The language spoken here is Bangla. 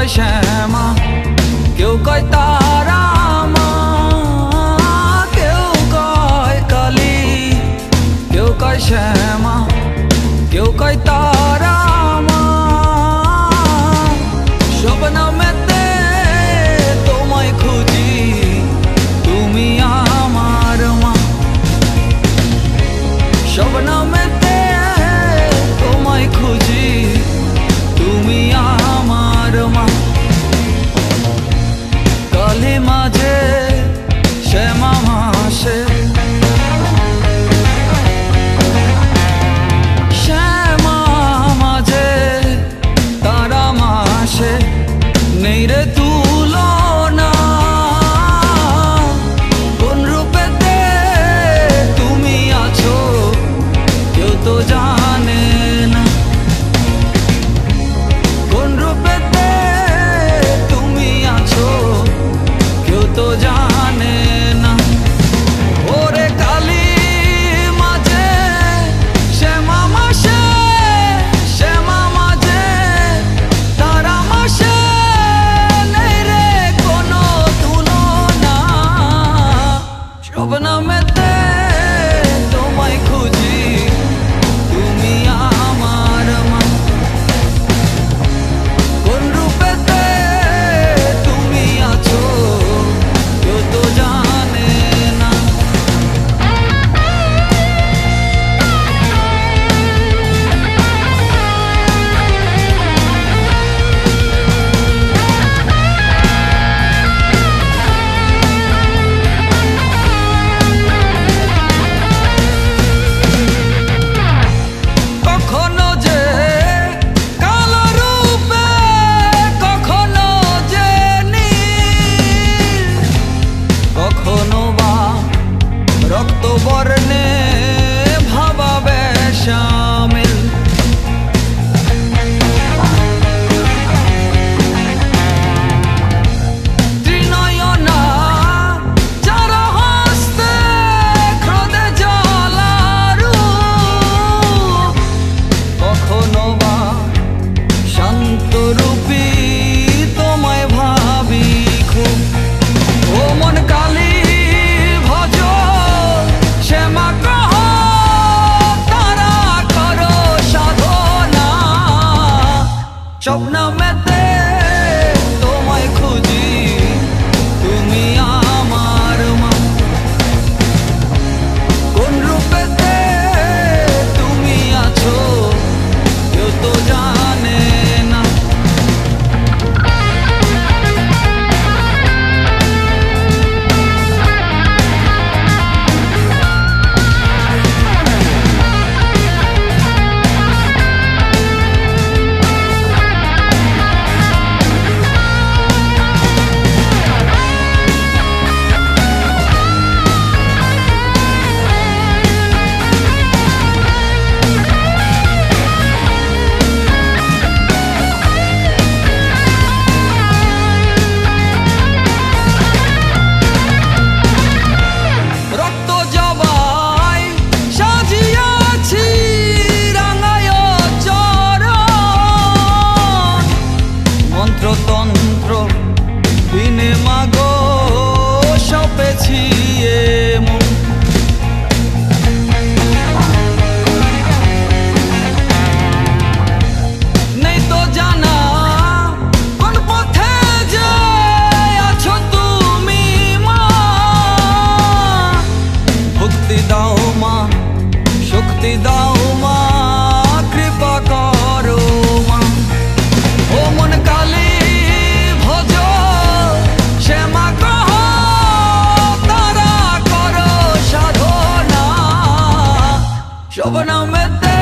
কয় শ্যামা, কেউ কয় তারা মা, কেউ কয় কালী, কেউ কয় শ্যামা, কেউ কয় তারা মা। সব নামেতে তোমায় খুঁজি, তুমি আমার মা। সব নামেতে তোমায় খুঁজি, তুমি আমার মা। কালী মাঝে শ্যামা মাসে, শ্যামা মাঝে তারা মাসে, নেই রে তুলনা। কোন রূপেতে তুমি আছো কেউ তো জানে না, কোন রূপেতে তুমি আছো কেউ তো জানে না। ওরে কালী মাঝে শ্যামা মাসে, শ্যামা মাঝে তারা মাসে, নেই রে কোনো তুলনা। সব নামেতে তোমায় খুঁজি, তুমি আমার মা। কোন রূপেতে তুমি আছো কেউ তো জানে না। কখনো যে কালো রূপে, কখনো যে নীল, কখনো বা রক্তবর্ণে ভাবাবে শামিল। ত্রিনয়না চার হস্তে, ক্রোধে জ্বালারু, কখনো বা শান্তরূপী তোমায় ভাবি খুব। ও মন কালী ভজ, শ্যামা কহ, তারা করো সাধনা। স্বপ্নমেতে তোমায় খুঁজি, তুমি আমার মা। কোন রূপেতে তুমি আছো কেউ তো জানে না। রক্ত জবাই সাজিয়াছি রাঙায় চরণ, মন্ত্রতন্ত্র বিনে মাগো সপেছি এমন। নেই তো জানা কোন পথে যে আছো তুমি মা। ভক্তি দাও মা, শক্তি দাও মা, কৃপা করো মা। ও মন কালী ভজ, শ্যামা কহ, তারা করো সাধনা। সব নামেতে